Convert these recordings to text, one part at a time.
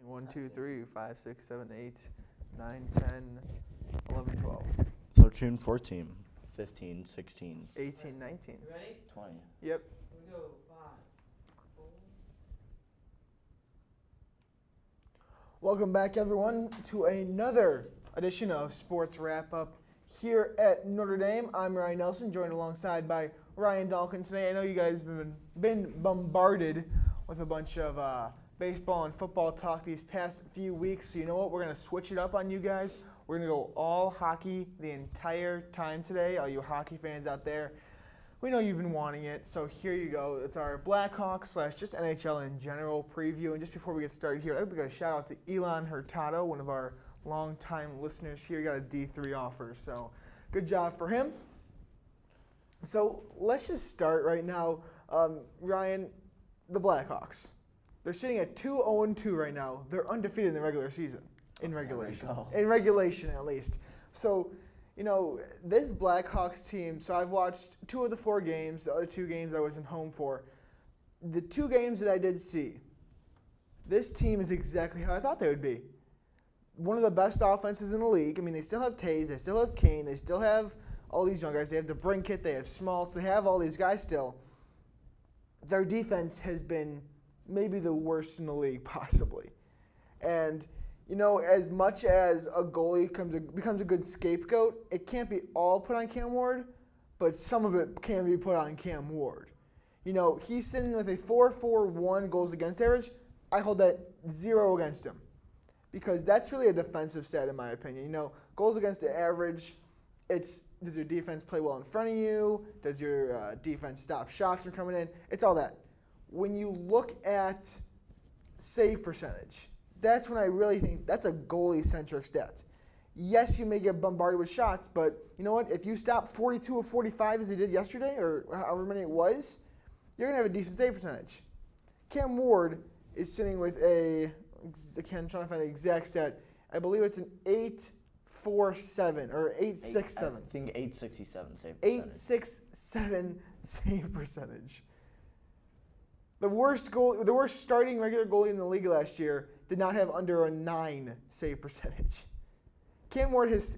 1, 2, 3, 5, 6, 7, 8, 9, 10, 11, 12, 13, 14, 15, 16, 18, 19. You ready? 20. Yep. Here we go. 5, 4. Welcome back, everyone, to another edition of Sports Wrap Up here at Notre Dame. I'm Ryan Nelson, joined alongside by Ryan Dalkin today. I know you guys have been bombarded with a bunch of baseball and football talk these past few weeks. So you know what? We're going to switch it up on you guys. We're going to go all hockey the entire time today. All you hockey fans out there, we know you've been wanting it. So here you go. It's our Blackhawks / just NHL in general preview. And just before we get started here, I'd like to give a shout out to Elon Hurtado, one of our longtime listeners here. He got a D3 offer. So good job for him. So let's just start right now. Ryan, the Blackhawks. They're sitting at 2-0-2 right now. They're undefeated in the regular season. In regulation. In regulation, at least. So, you know, this Blackhawks team, so I've watched 2 of the 4 games. The other 2 games I wasn't home for. The 2 games that I did see, this team is exactly how I thought they would be. One of the best offenses in the league. I mean, they still have Taves, they still have Kane, they still have all these young guys. They have DeBrincat, they have Schmaltz, they have all these guys still. Their defense has been maybe the worst in the league, possibly. And, you know, as much as a goalie becomes a good scapegoat, it can't be all put on Cam Ward, but some of it can be put on Cam Ward. You know, he's sitting with a 4.41 goals against average. I hold that 0 against him because that's really a defensive stat in my opinion. You know, goals against the average, does your defense play well in front of you? Does your defense stop shots from coming in? It's all that. When you look at save percentage, that's when I really think that's a goalie-centric stat. Yes, you may get bombarded with shots, but you know what? If you stop 42 of 45 as they did yesterday, or however many it was, you're going to have a decent save percentage. Cam Ward is sitting with I'm trying to find the exact stat. I believe it's an 8.47 or 8.67. I think 8.67 save percentage. 8.67 save percentage. The worst starting regular goalie in the league last year did not have under a 9 save percentage. Cam Ward is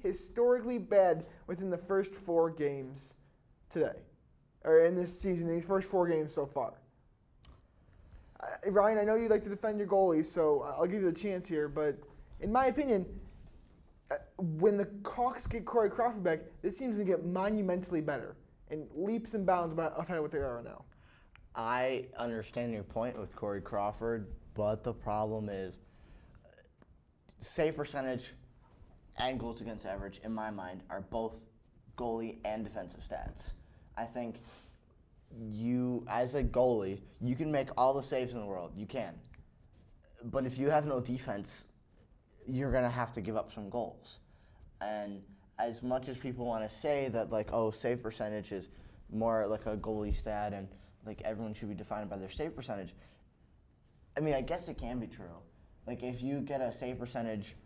historically bad within the first 4 games today, or in this season, in these first 4 games so far. Ryan, I know you'd like to defend your goalie, so I'll give you the chance here, but in my opinion, when the Hawks get Corey Crawford back, this team's going to get monumentally better in leaps and bounds of what they are right now. I understand your point with Corey Crawford, but the problem is save percentage and goals against average, in my mind, are both goalie and defensive stats. I think you, as a goalie, you can make all the saves in the world. You can. But if you have no defense, you're going to have to give up some goals. And as much as people want to say that, like, oh, save percentage is more like a goalie stat and like everyone should be defined by their save percentage. I mean, I guess it can be true. Like if you get a save percentage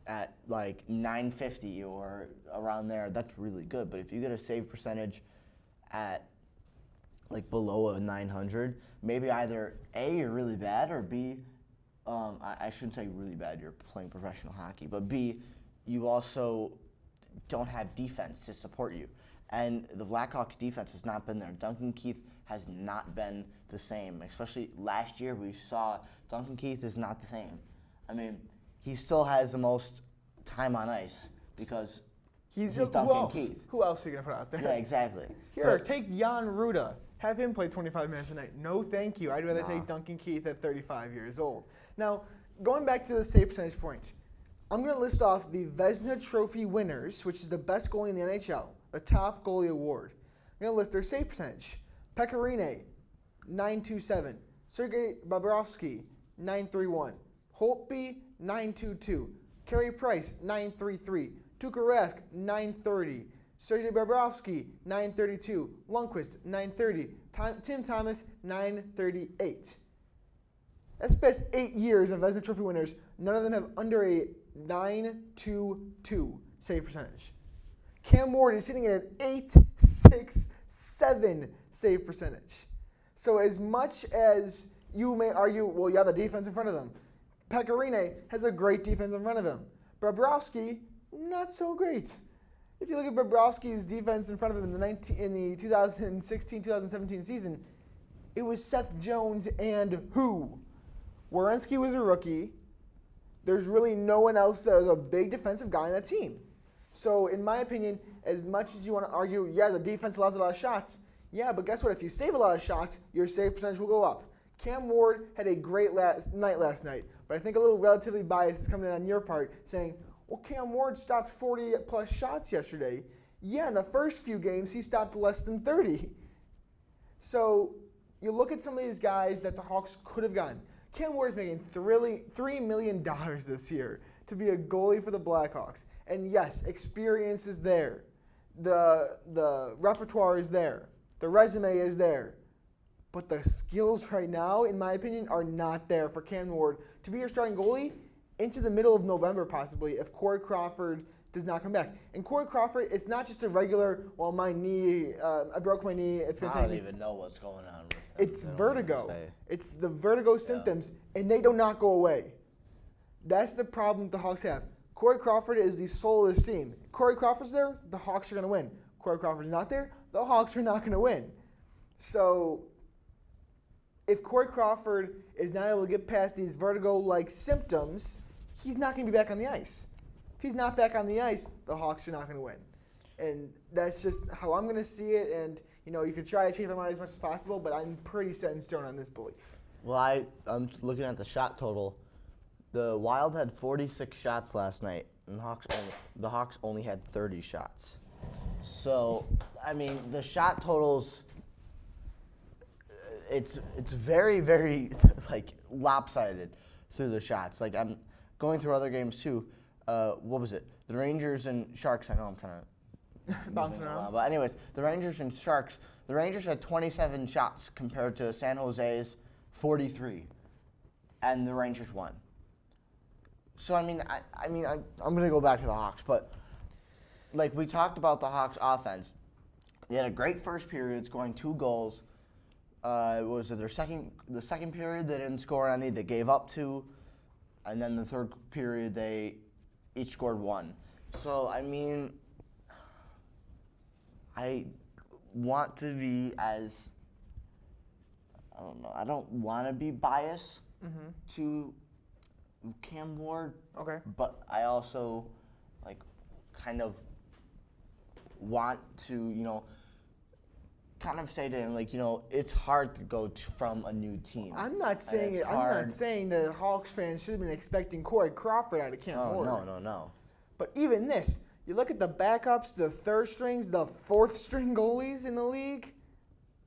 at like 950 or around there, that's really good. But if you get a save percentage at like below a 900, maybe either A, you're really bad, or B, I shouldn't say really bad, you're playing professional hockey, but B, you also don't have defense to support you. And the Blackhawks defense has not been there. Duncan Keith has not been the same. Especially last year, we saw Duncan Keith is not the same. I mean, he still has the most time on ice because he's Duncan Keith. Who else are you going to put out there? Yeah, exactly. Here, take Jan Ruda. Have him play 25 minutes a night. No, thank you. I'd rather take Duncan Keith at 35 years old. Now, going back to the save percentage point, I'm going to list off the Vezina Trophy winners, which is the best goalie in the NHL, the top goalie award. I'm going to list their save percentage. Pekka Rinne, 9.27. Sergei Bobrovsky, 9.31. Holtby, 9.22. Carey Price, 9.33. Tuukka Rask, 9.30. Sergei Bobrovsky, 9.32. Lundqvist, 9.30. Tim Thomas, 9.38. That's the best 8 years of Vezina Trophy winners. None of them have under a 9.22 save percentage. Cam Ward is hitting at an 8.67 save percentage. So as much as You may argue, well, yeah, the defense in front of them. Pecorine has a great defense in front of him. Bobrovsky, not so great. If you look at Bobrovsky's defense in front of him in the 2016-2017 season, it was Seth Jones and who? Werenski was a rookie. There's really no one else that is a big defensive guy on that team. So, in my opinion, as much as you want to argue, yeah, the defense allows a lot of shots, yeah, but guess what? If you save a lot of shots, your save percentage will go up. Cam Ward had a great night last night, but I think a little relatively bias is coming in on your part, saying, well, Cam Ward stopped 40-plus shots yesterday. Yeah, in the first few games, he stopped less than 30. So, you look at some of these guys that the Hawks could have gotten. Cam Ward is making $3 million this year to be a goalie for the Blackhawks. And yes, experience is there. The repertoire is there. The resume is there. But the skills right now, in my opinion, are not there for Cam Ward to be your starting goalie into the middle of November possibly if Corey Crawford does not come back. And Corey Crawford, it's not just a regular, well, my knee, I broke my knee, it's going to I take don't me. even know what's going on with him. It's They don't even vertigo. say. It's the vertigo symptoms, and they do not go away. That's the problem the Hawks have. Corey Crawford is the soul of this team. Corey Crawford's there, the Hawks are going to win. Corey Crawford's not there, the Hawks are not going to win. So, if Corey Crawford is not able to get past these vertigo-like symptoms, he's not going to be back on the ice. If he's not back on the ice, the Hawks are not going to win. And that's just how I'm going to see it. And, you know, you could try to change my mind as much as possible, but I'm pretty set in stone on this belief. Well, I'm looking at the shot total. The Wild had 46 shots last night, and the Hawks only had 30 shots. So, I mean, the shot totals, it's very, very, like, lopsided through the shots. Like, I'm going through other games, too. What was it? The Rangers and Sharks, I know I'm kind of Bouncing around. but anyways, the Rangers and Sharks, the Rangers had 27 shots compared to San Jose's 43, and the Rangers won. So I'm gonna go back to the Hawks, but like we talked about the Hawks offense, they had a great first period, scoring 2 goals. Was it the second period they didn't score any, they gave up 2, and then the third period they each scored 1. So I mean, I want to be as, I don't know, I don't want to be biased to Cam Ward, Okay. but I also, like, kind of want to, you know, kind of say to him, like, you know, it's hard to go from a new team. I'm not saying it's it. I'm hard. not saying the Hawks fans should have been expecting Corey Crawford out of Cam Oh, Ward. no. But even this, you look at the backups, the third strings, the fourth string goalies in the league,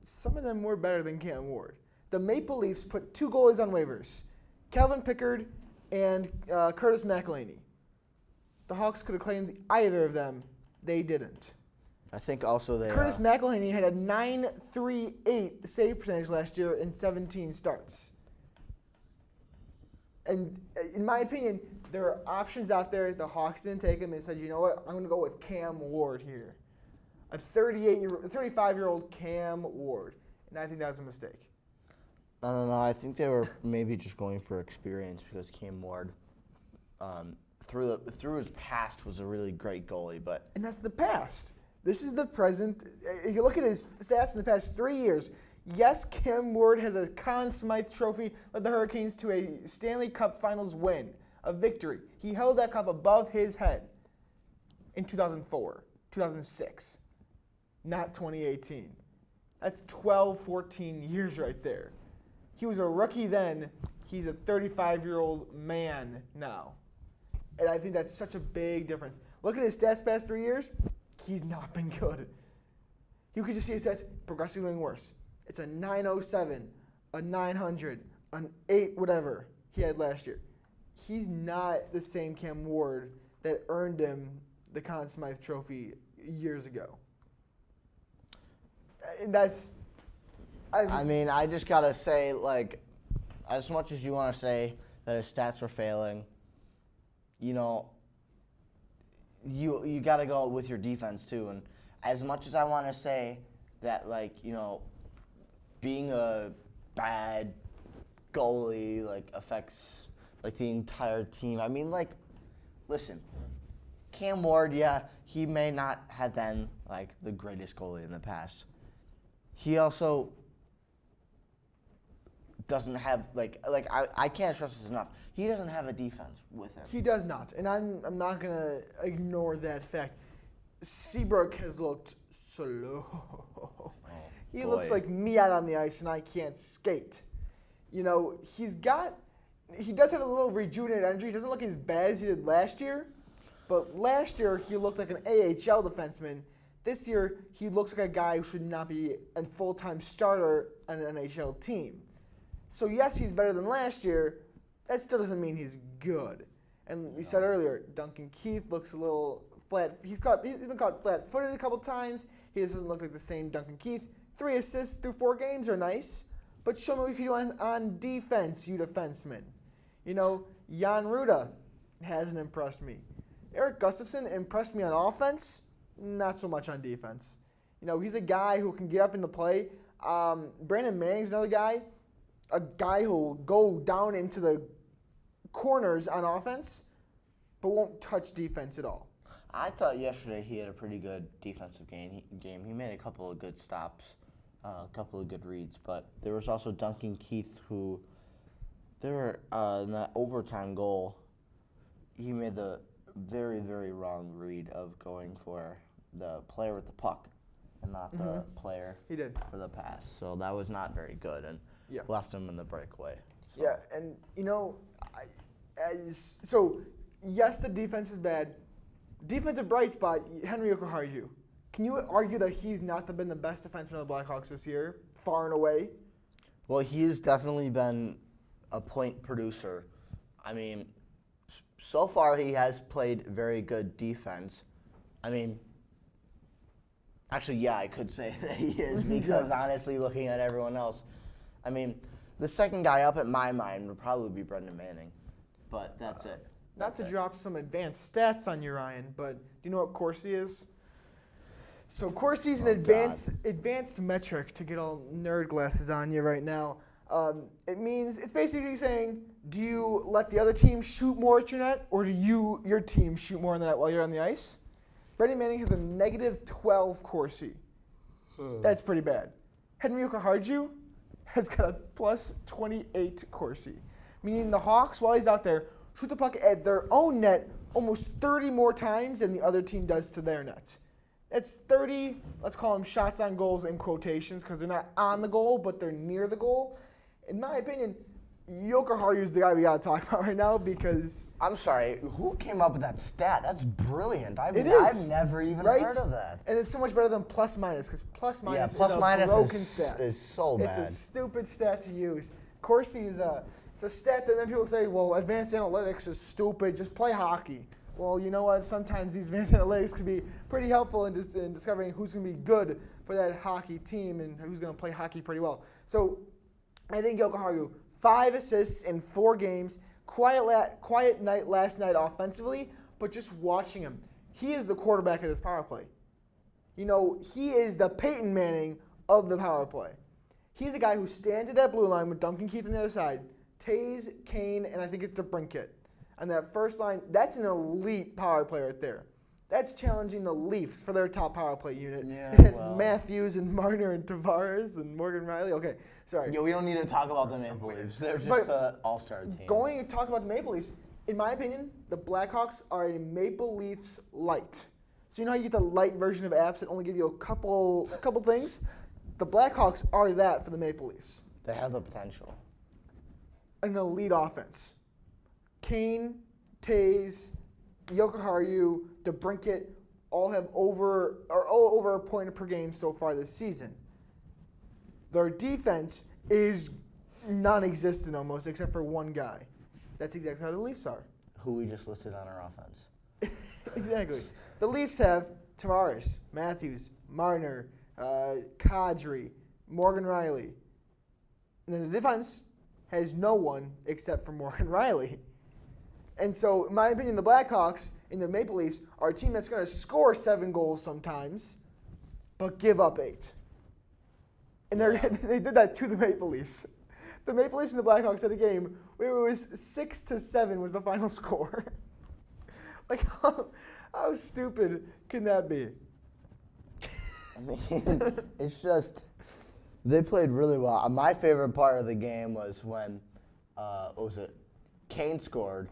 some of them were better than Cam Ward. The Maple Leafs put 2 goalies on waivers, Calvin Pickard and Curtis McElhinney. The Hawks could have claimed either of them. They didn't. I think also they. Curtis McElhinney had a .938 save percentage last year in 17 starts. And in my opinion, there are options out there. The Hawks didn't take him and said, you know what, I'm going to go with Cam Ward here. A 35-year-old Cam Ward. And I think that was a mistake. I don't know. I think they were maybe just going for experience because Cam Ward, through his past, was a really great goalie. But And that's the past. This is the present. If you look at his stats in the past 3 years, yes, Cam Ward has a Conn Smythe Trophy, led the Hurricanes to a Stanley Cup Finals win, a victory. He held that cup above his head in 2004, 2006, not 2018. That's 12, 14 years right there. He was a rookie then. He's a 35-year-old man now. And I think that's such a big difference. Look at his stats past 3 years. He's not been good. You could just see his stats progressively getting worse. It's a 907, a 900, an 8 whatever he had last year. He's not the same Cam Ward that earned him the Conn Smythe Trophy years ago. And that's... I mean, I just gotta say, like, as much as you want to say that his stats were failing, you know, you gotta go with your defense too. And as much as I want to say that, like, you know, being a bad goalie like affects like the entire team. I mean, like, listen, Cam Ward, yeah, he may not have been like the greatest goalie in the past. He also doesn't have I can't stress this enough. He doesn't have a defense with him. He does not, and I'm not gonna ignore that fact. Seabrook has looked slow. He looks boy. like me out on the ice, and I can't skate. You know, he does have a little rejuvenated energy. He doesn't look as bad as he did last year, but last year he looked like an AHL defenseman. This year he looks like a guy who should not be a full-time starter on an NHL team. So yes, he's better than last year. That still doesn't mean he's good. And we said earlier, Duncan Keith looks a little flat. He's been caught flat-footed a couple times. He just doesn't look like the same Duncan Keith. 3 assists through 4 games are nice, but show me what you can do on defense, you defenseman. You know, Jan Ruda hasn't impressed me. Eric Gustafsson impressed me on offense, not so much on defense. You know, he's a guy who can get up into play. Brandon Manning's another guy, a guy who will go down into the corners on offense, but won't touch defense at all. I thought yesterday he had a pretty good defensive game. He made a couple of good stops, a couple of good reads, but there was also Duncan Keith who, in that overtime goal, he made the very, very wrong read of going for the player with the puck and not the player He did. for the pass. So that was not very good and Yeah. left him in the breakaway. So. Yeah, and you know, so yes, the defense is bad. Defensive bright spot, Henry Okuharju. Can you argue that he's not been the best defenseman of the Blackhawks this year, far and away? Well, he's definitely been a point producer. I mean, so far he has played very good defense. I mean, actually, yeah, I could say that he is because honestly, looking at everyone else, I mean, the second guy up in my mind would probably be Brendan Manning, but that's it. Not to That's it. drop some advanced stats on you, Ryan, but do you know what Corsi is? So Corsi's an advanced metric, to get all nerd glasses on you right now. It's basically saying, do you let the other team shoot more at your net, or do your team shoot more in the net while you're on the ice? Brendan Manning has a negative 12 Corsi. That's pretty bad. Henry Okuharju has got a plus 28 Corsi, meaning the Hawks, while he's out there, shoot the puck at their own net almost 30 more times than the other team does to their net. That's 30, let's call them shots on goals in quotations, because they're not on the goal, but they're near the goal. In my opinion, Jokiharju is the guy we got to talk about right now, because I'm sorry, who came up with that stat? That's brilliant. I've it is. I've never even right? heard of that. And it's so much better than plus minus, because plus minus plus is a minus broken is- stat. is so It's a bad. stupid stat to use. Corsi is it's a stat that then people say, well, advanced analytics is stupid, just play hockey. Well, you know what? Sometimes these advanced analytics can be pretty helpful in discovering who's going to be good for that hockey team and who's going to play hockey pretty well. So I think Jokiharju, 5 assists in 4 games, quiet night last night offensively, but just watching him, he is the quarterback of this power play. You know, he is the Peyton Manning of the power play. He's a guy who stands at that blue line with Duncan Keith on the other side, Taze, Kane, and I think it's DeBrincat. On that first line, that's an elite power play right there. That's challenging the Leafs for their top power play unit. Yeah, It's well. Matthews and Marner and Tavares and Morgan Riley. Okay, sorry. Yeah, we don't need to talk about the Maple Leafs. They're But just an all-star team. Going to talk about the Maple Leafs, in my opinion, the Blackhawks are a Maple Leafs light. So you know how you get the light version of apps that only give you a couple things? The Blackhawks are that for the Maple Leafs. They have the potential. An elite offense. Kane, Taze, Jokiharju, DeBrincat all have over a point per game so far this season. Their defense is non-existent almost, except for one guy. That's exactly how the Leafs are. Who we just listed on our offense. Exactly. The Leafs have Tavares, Matthews, Marner, Kadri, Morgan Riley. And then the defense has no one except for Morgan Riley. And so, in my opinion, the Blackhawks and the Maple Leafs are a team that's going to score 7 goals sometimes, but give up 8. And they did that to the Maple Leafs. the Maple Leafs and the Blackhawks had a game where it was 6-7 was the final score. Like, how stupid can that be? I mean, it's just they played really well. My favorite part of the game was when what was it? Kane scored,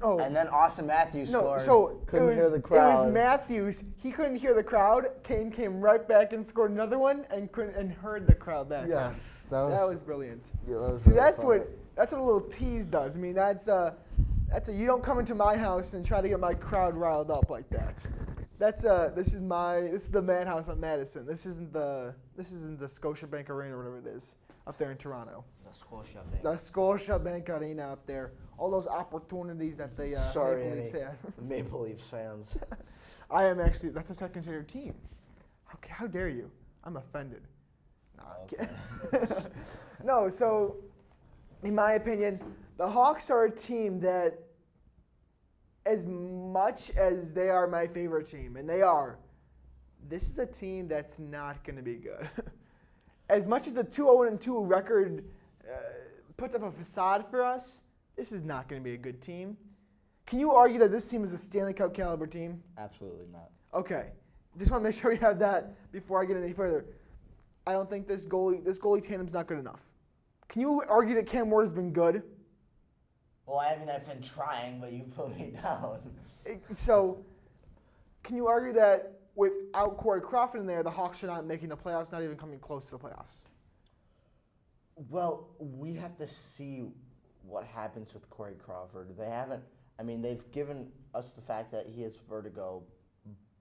Oh, and then Austin Matthews no, scored. so Couldn't it was, hear the It crowd. was Matthews. He couldn't hear the crowd. Kane came right back and scored another one and heard the crowd that time. Yes, That was brilliant. Yeah, that was See, really that's funny. what a little tease does. I mean, that's a you don't come into my house and try to get my crowd riled up like that. This is the Madhouse on Madison. This isn't the Scotiabank Arena or whatever it is up there in Toronto. The Scotia Bank. The Scotiabank Arena up there. All those opportunities that they Sorry, Maple Leafs any have. Maple Leafs fans. I am actually. That's what I consider a team. How dare you? I'm offended. No, I'm kidding. No, so in my opinion, the Hawks are a team that, as much as they are my favorite team, and they are, this is a team that's not going to be good. As much as the 2-0-2 record puts up a facade for us, this is not going to be a good team. Can you argue that this team is a Stanley Cup caliber team? Absolutely not. Okay. Just want to make sure we have that before I get any further. I don't think this goalie tandem's not good enough. Can you argue that Cam Ward has been good? Well, I mean, I've been trying, but you put me down. So, can you argue that without Corey Crawford in there, the Hawks are not making the playoffs, not even coming close to the playoffs? Well, we have to see what happens with Corey Crawford. They haven't. I mean, they've given us the fact that he has vertigo,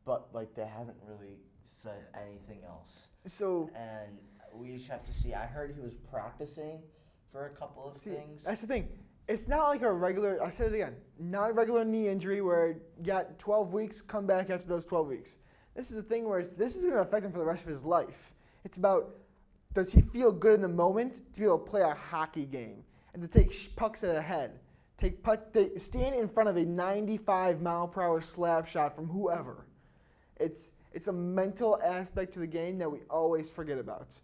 but they haven't really said anything else. So, And we just have to see. I heard he was practicing for a couple of things. that's the thing. It's not like a regular, I said it again, not a regular knee injury where you got 12 weeks, come back after those 12 weeks. This is a thing where this is going to affect him for the rest of his life. It's about, does he feel good in the moment to be able to play a hockey game and to take pucks at a head, stand in front of a 95-mile-per-hour slap shot from whoever. It's a mental aspect to the game that we always forget about.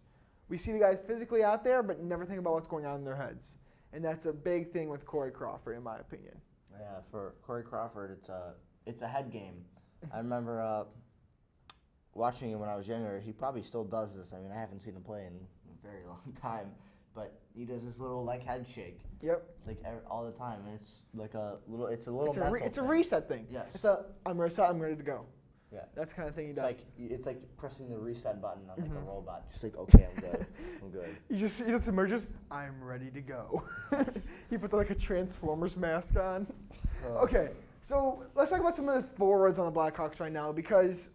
We see the guys physically out there, but never think about what's going on in their heads. And that's a big thing with Corey Crawford, in my opinion. Yeah, for Corey Crawford, it's a head game. I remember watching him when I was younger. He probably still does this. I mean, I haven't seen him play in a very long time, but he does this little head shake. Yep. It's all the time, and it's a little It's a thing. reset thing. Yes. I'm reset, I'm ready to go. Yeah. That's the kind of thing he It's does. it's like pressing the reset button on Mm-hmm. a robot. Just okay, I'm good. I'm good. He just emerges, I'm ready to go. He puts a Transformers mask on. Okay, so let's talk about some of the forwards on the Blackhawks right now because,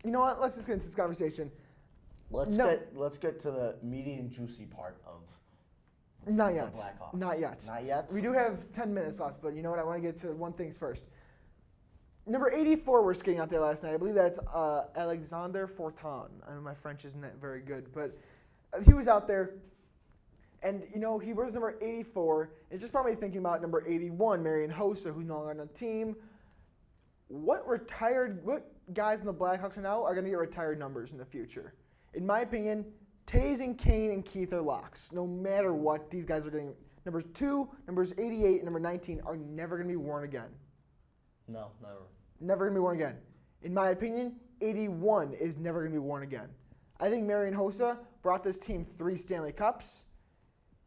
you know what, let's just get into this conversation. Let's No. get to the meaty and juicy part of Not the yet. Blackhawks. Not yet. Not yet? We do have 10 minutes left, but you know what, I want to get to one thing first. Number 84 was skating out there last night. I believe that's Alexander Fortin. I know my French isn't that very good, but he was out there. And, he wears number 84. It just brought me thinking about number 81, Marian Hossa, who's no longer on the team. What guys in the Blackhawks now are going to get retired numbers in the future? In my opinion, Taze and Kane and Keith are locks. No matter what, these guys are getting. Numbers 2, numbers 88, and number 19 are never going to be worn again. No, never. Never going to be worn again. In my opinion, 81 is never going to be worn again. I think Marian Hossa brought this team 3 Stanley Cups.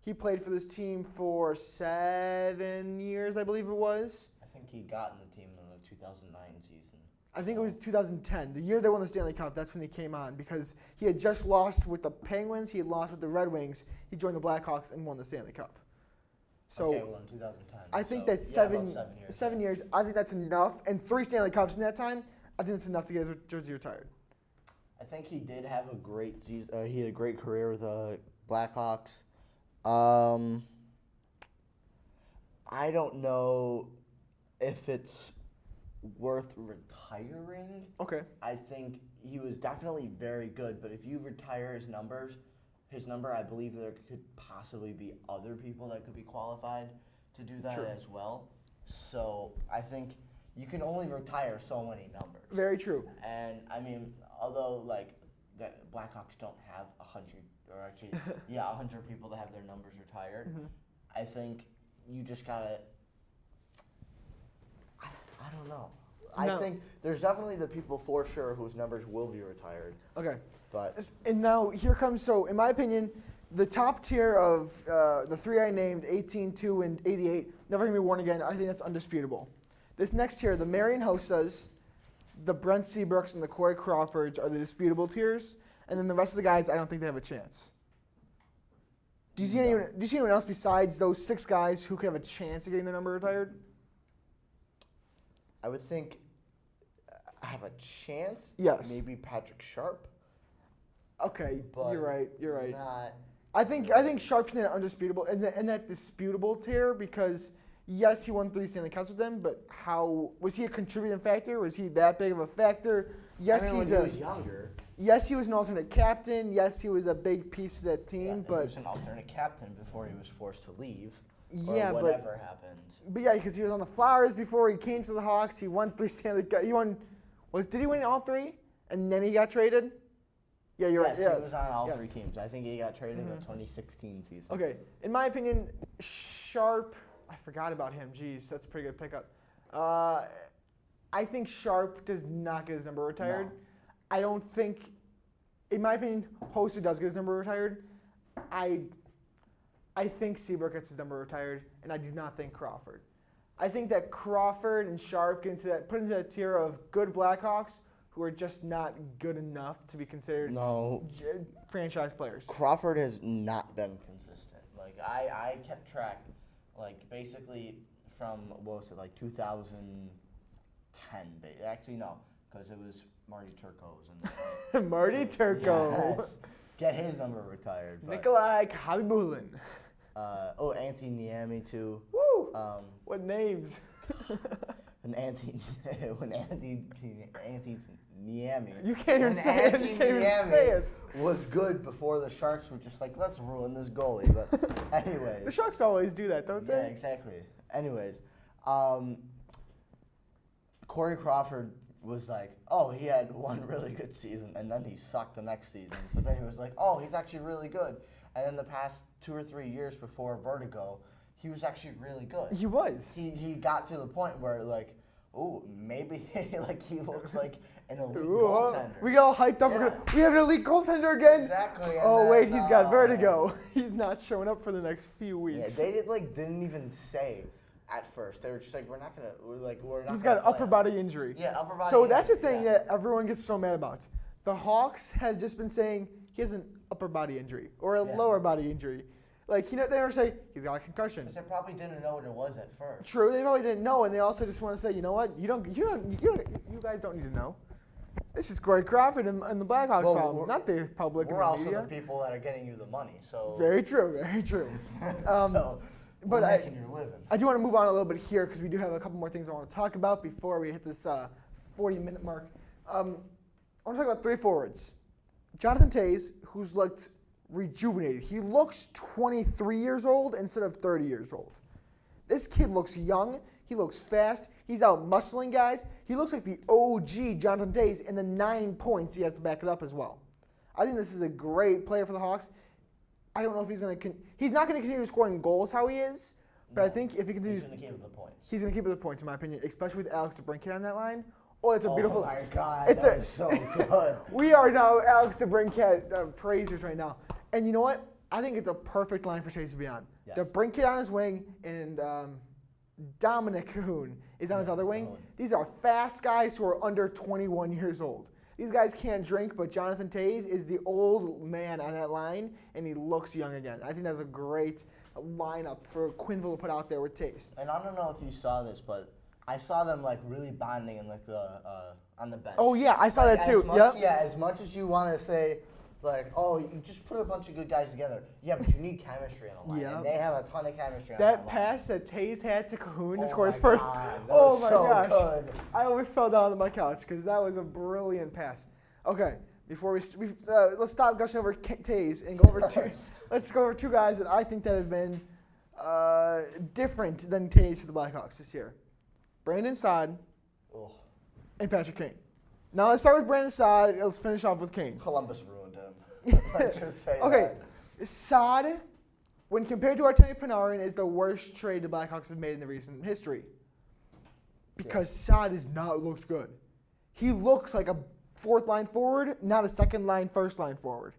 He played for this team for 7 years, I believe it was. I think he got in the team in the 2009 season. I think it was 2010. The year they won the Stanley Cup, that's when he came on because he had just lost with the Penguins. He had lost with the Red Wings. He joined the Blackhawks and won the Stanley Cup. So okay, well in 2010. I think so, that's yeah, seven about 7 years. 7 years. I think that's enough. And 3 Stanley Cups in that time, I think that's enough to get his jersey retired. I think he did have a great season. He had a great career with the Blackhawks. I don't know if it's worth retiring. Okay. I think he was definitely very good, but if you retire his number, I believe there could possibly be other people that could be qualified to do that True. as well. So I think you can only retire so many numbers. Very true. And I mean, although the Blackhawks don't have or actually, yeah, 100 people to have their numbers retired. I think you just gotta. I don't know. No. I think there's definitely the people for sure whose numbers will be retired. Okay. But And now here comes, so in my opinion, the top tier of the three I named, 18, 2, and 88, never going to be worn again. I think that's undisputable. This next tier, the Marion Hosas, the Brent Seabrooks, and the Corey Crawfords are the disputable tiers. And then the rest of the guys, I don't think they have a chance. Do you see anyone else besides those 6 guys who could have a chance of getting their number retired? I would think I have a chance. Yes. Maybe Patrick Sharp. Okay, But you're right. You're right. Not. I think Sharp's in that undisputable and that disputable tier because yes, he won 3 Stanley Cups with them, but how was he a contributing factor? Was he that big of a factor? Yes, I mean, he's when he was younger. Yes, he was an alternate captain. Yes, he was a big piece of that team, Yeah, he but was an alternate captain before he was forced to leave. Yeah, or but- whatever happened. But yeah, because he was on the Flyers before he came to the Hawks. He won 3 Stanley Cups. Did he win all 3? And then he got traded? Yeah, you're Yes, right. he was on all Yes. 3 teams. I think he got traded in the 2016 season. Okay, in my opinion, Sharp, I forgot about him. Jeez, that's a pretty good pickup. I think Sharp does not get his number retired. No. I don't think, in my opinion, Hossa does get his number retired. I think Seabrook gets his number retired, and I do not think Crawford. I think that Crawford and Sharp get put into that tier of good Blackhawks who are just not good enough to be considered No, franchise players. Crawford has not been consistent. Like I kept track, like basically from what was it, like 2010? Actually no, because it was Marty Turco was in there. Marty Turco. Yes. Get his number retired. But, Nikolai Khabibulin. Antti Niemi too. Woo! Um, What names? when Antti Niemi. You can't even when say it. You Antti can't even Niemi say it. Was good before the Sharks were just like, let's ruin this goalie. But anyways. The Sharks always do that, don't Yeah, they? exactly. Anyways, Corey Crawford was like, oh, he had one really good season, and then he sucked the next season. But then he was like, oh, he's actually really good. And then the past 2 or 3 years before Vertigo, he was actually really good. He was. He got to the point where like, oh, maybe like he looks like an elite Ooh, goaltender. we got all hyped up. Yeah. We have an elite goaltender again. Exactly. and Oh wait, then, he's got vertigo. He's not showing up for the next few Yeah, weeks. they didn't even say at first. They were just like, we're not gonna. He's got an upper body injury. Yeah, upper body. So that's the injury, thing yeah. that everyone gets so mad about. The Hawks have just been saying he has an upper body injury or a Yeah. lower body injury. Like they never say he's got a concussion. 'Cause they probably didn't know what it was at first. True, they probably didn't know, and they also just want to say, you know what, you guys don't need to know. This is Corey Crawford and the Blackhawks Well, problem, we're- not the public and We're the also media. the people that are getting you the money, so. Very true, very true. So but we're I- making your living. I do want to move on a little bit here because we do have a couple more things I want to talk about before we hit this 40-minute mark. I want to talk about 3 forwards. Jonathan Toews, who's looked rejuvenated. He looks 23 years old instead of 30 years old. This kid looks young. He looks fast. He's out muscling guys. He looks like the OG Jonathan Toews, and the 9 points he has to back it up as well. I think this is a great player for the Hawks. I don't know if he's going to. He's not going to continue scoring goals how he is, but I No, think if he continues, He's gonna keep the points. he's going to keep it the points, in my opinion, especially with Alex DeBrincat on that line. Oh, it's a beautiful. Oh my God, it's that is so good. We are now Alex DeBrincat praisers right now. And you know what? I think it's a perfect line for Toews to be on. Yes. DeBrincat on his wing and Dominic Cahoon is on his other wing. Cahoon. These are fast guys who are under 21 years old. These guys can't drink, but Jonathan Toews is the old man on that line, and he looks young again. I think that's a great lineup for Quenneville to put out there with Toews. And I don't know if you saw this, but I saw them like really bonding in like the on the bench. Oh, yeah, I saw Like, that too. As much, Yep. Yeah, as much as you want to say, like, oh, you just put a bunch of good guys together. Yeah, but you need chemistry on the line, Yep. and they have a ton of chemistry on That line. pass that Toews had to Cahoon to Oh score his my first. God, that Oh was my so gosh. good. I almost fell down on my couch because that was a brilliant pass. Okay, before let's stop gushing over Toews and go over let's go over 2 guys that I think that have been different than Toews for the Blackhawks this year. Brandon Saad Ugh. and Patrick Kane. Now let's start with Brandon Saad. Let's finish off with Kane. Columbus ruined him. Let's just say Okay, that. Saad, when compared to Artemi Panarin, is the worst trade the Blackhawks have made in the recent history. Because Saad has not looked good. He looks like a fourth line forward, not a second line, first line forward.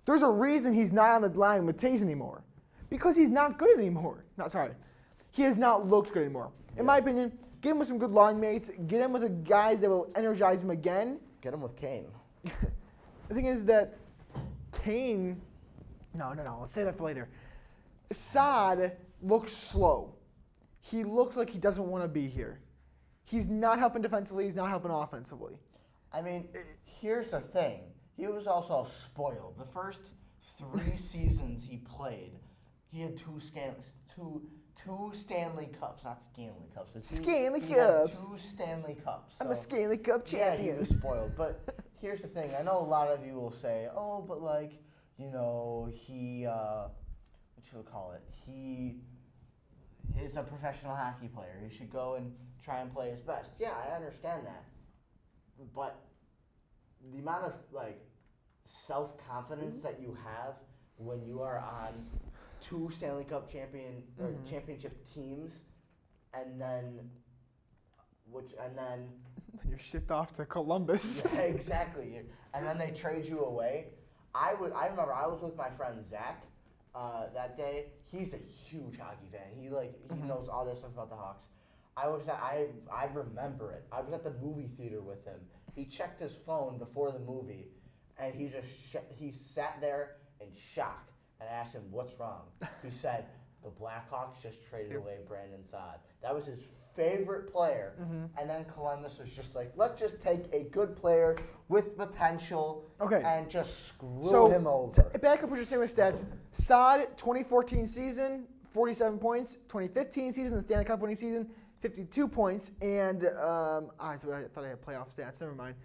There's a reason he's not on the line with Taves anymore. Because he's not good anymore. He has not looked good anymore. In my opinion, get him with some good line mates. Get him with the guys that will energize him again. Get him with Kane. The thing is that Kane, no, let's say that for later. Saad looks slow. He looks like he doesn't want to be here. He's not helping defensively. He's not helping offensively. I mean, here's the thing. He was also spoiled. The first 3 seasons he played, he had two Stanley Cups, not Stanley Cups. Stanley he had Cups. 2 Stanley Cups. I'm a so- Stanley Cup Yeah, champion. he was spoiled. But here's the thing. I know a lot of you will say, oh, but like, you know, he, what should we call it? He is a professional hockey player. He should go and try and play his best. Yeah, I understand that. But the amount of, like, self-confidence that you have when you are on 2 Stanley Cup championship teams, and then You're shipped off to Columbus. yeah, exactly. And then they trade you away. I remember I was with my friend Zach that day. He's a huge hockey fan. He knows all this stuff about the Hawks. I remember it. I was at the movie theater with him. He checked his phone before the movie, and he just he sat there in shock. And I asked him, "What's wrong?" He said, "The Blackhawks just traded away Brandon Saad. That was his favorite player." And then Columbus was just like, "Let's just take a good player with potential and just screw him over." Back up with your same stats. Saad, 2014 season, 47 points. 2015 season, the Stanley Cup winning season, 52 points. And I thought I had playoff stats. Never mind.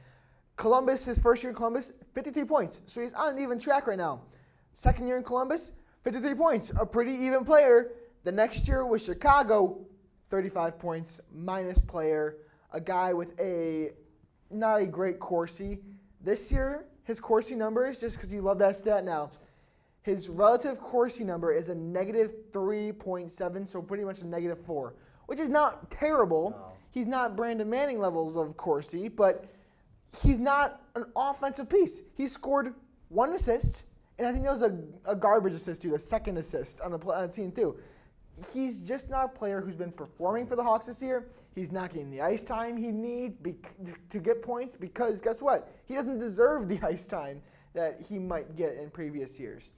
Columbus, his first year in Columbus, 53 points. So he's on an even track right now. Second year in Columbus, 53 points. A pretty even player. The next year with Chicago, 35 points, minus player. A guy with not a great Corsi. This year, his Corsi numbers, just because you love that stat now, his relative Corsi number is a negative 3.7, so pretty much a negative 4, which is not terrible. No. He's not Brandon Manning levels of Corsi, but he's not an offensive piece. He scored 1 assist, and I think that was a garbage assist too, the second assist on the team too. He's just not a player who's been performing for the Hawks this year. He's not getting the ice time he needs to get points because guess what? He doesn't deserve the ice time that he might get in previous years.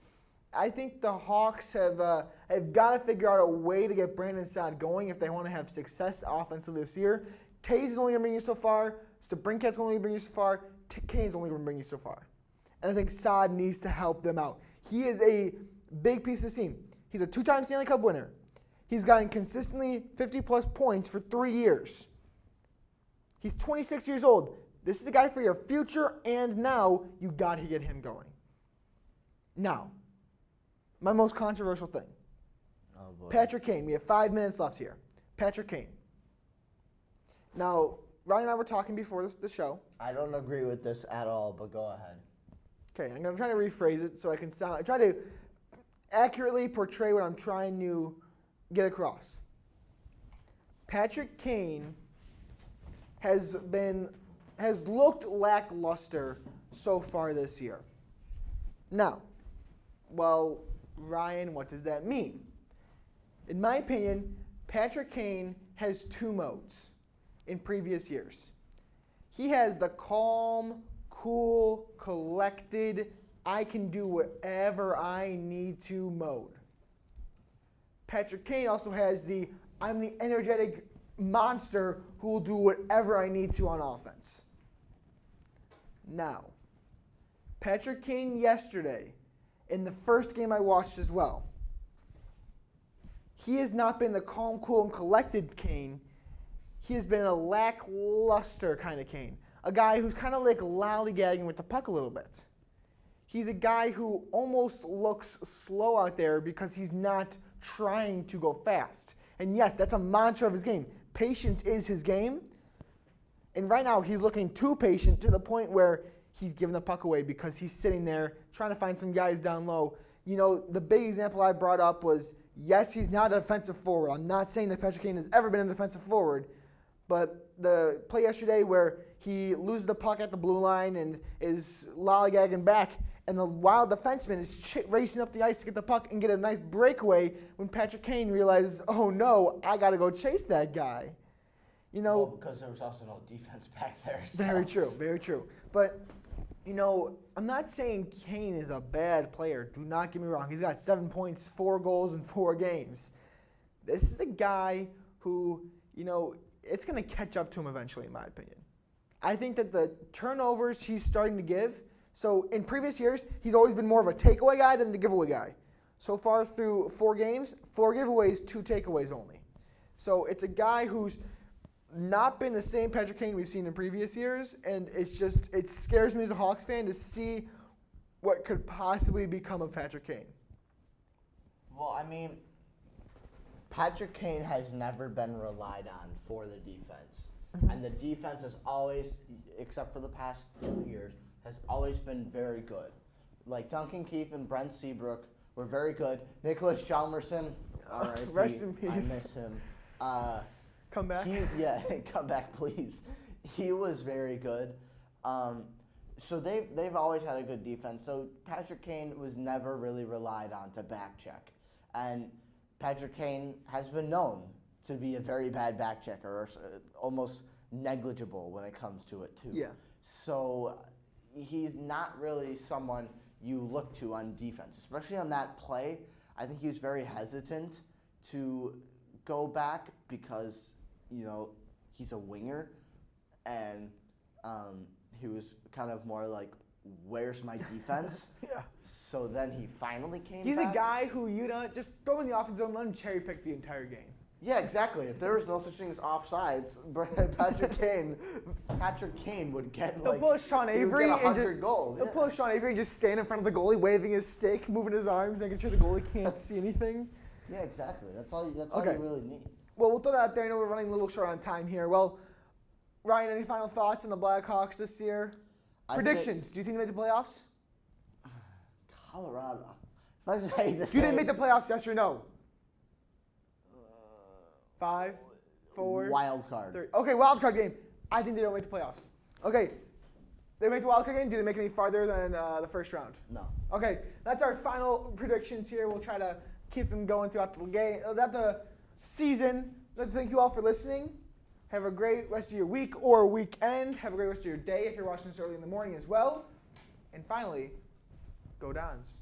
I think the Hawks have got to figure out a way to get Brandon Saad going if they want to have success offensively this year. Taves is only going to bring you so far. Brinket's only going to bring you so far. Kane's only going to bring you so far. And I think Saad needs to help them out. He is a big piece of the team. He's a 2-time Stanley Cup winner. He's gotten consistently 50-plus points for 3 years. He's 26 years old. This is the guy for your future, and now you got to get him going. Now, my most controversial thing. Oh boy. Patrick Kane. We have 5 minutes left here. Patrick Kane. Now, Ryan and I were talking before the show. I don't agree with this at all, but go ahead. Okay, I'm going to try to rephrase it so I can try to accurately portray what I'm trying to get across. Patrick Kane has looked lackluster so far this year. Now, well, Ryan, what does that mean? In my opinion, Patrick Kane has 2 modes in previous years. He has the calm, cool, collected, I can do whatever I need to mode. Patrick Kane also has I'm the energetic monster who will do whatever I need to on offense. Now, Patrick Kane yesterday, in the first game I watched as well, he has not been the calm, cool, and collected Kane. He has been a lackluster kind of Kane. A guy who's kind of like lollygagging with the puck a little bit. He's a guy who almost looks slow out there because he's not trying to go fast. And yes, that's a mantra of his game. Patience is his game. And right now, he's looking too patient to the point where he's giving the puck away because he's sitting there trying to find some guys down low. You know, the big example I brought up was, yes, he's not a defensive forward. I'm not saying that Patrick Kane has ever been a defensive forward, but the play yesterday where he loses the puck at the blue line and is lollygagging back, and the wild defenseman is racing up the ice to get the puck and get a nice breakaway when Patrick Kane realizes, oh no, I got to go chase that guy. You know, Well, because there was also no defense back there. So. very true, very true. But, you know, I'm not saying Kane is a bad player. Do not get me wrong. He's got 7 points, 4 goals in 4 games. This is a guy who, you know, it's going to catch up to him eventually, in my opinion. I think that the turnovers he's starting to give, so in previous years, he's always been more of a takeaway guy than the giveaway guy. So far through 4 games, 4 giveaways, 2 takeaways only. So it's a guy who's not been the same Patrick Kane we've seen in previous years, and it scares me as a Hawks fan to see what could possibly become of Patrick Kane. Well, I mean, Patrick Kane has never been relied on for the defense. And the defense has always, except for the past 2 years, has always been very good. Like Duncan Keith and Brent Seabrook were very good. Nicholas Chalmerson, R.I.P. Rest in peace. I miss him. Come back. Come back, please. He was very good. So they've always had a good defense. So Patrick Kane was never really relied on to back check. And Patrick Kane has been known to be a very bad back checker, or almost negligible when it comes to it too. Yeah. So he's not really someone you look to on defense, especially on that play. I think he was very hesitant to go back because, you know, he's a winger, and he was kind of more like, where's my defense? Yeah. So then he finally came He's back. a guy who, you know, just throw in the offense zone, let him cherry pick the entire game. Yeah, exactly. If there was no such thing as offsides, Patrick Kane would get He'll like pull a Sean he would Avery get and 100 just, goals. He'll Yeah. pull a Sean Avery and just stand in front of the goalie, waving his stick, moving his arms, making sure the goalie can't see anything. Yeah, exactly. That's all Okay. you really need. Well, we'll throw that out there. I know we're running a little short on time here. Well, Ryan, any final thoughts on the Blackhawks this year? I think Predictions. Do you think they make the playoffs? Colorado. I just hate to If you say didn't make it. the playoffs, yes or no? 5, 4, Wild card. 3. Okay, wild card game. I think they don't make the playoffs. Okay, they make the wild card game. Do they make it any farther than the first round? No. Okay, that's our final predictions here. We'll try to keep them going throughout the game, throughout the season. I'd like to thank you all for listening. Have a great rest of your week or weekend. Have a great rest of your day if you're watching this early in the morning as well. And finally, go Dons.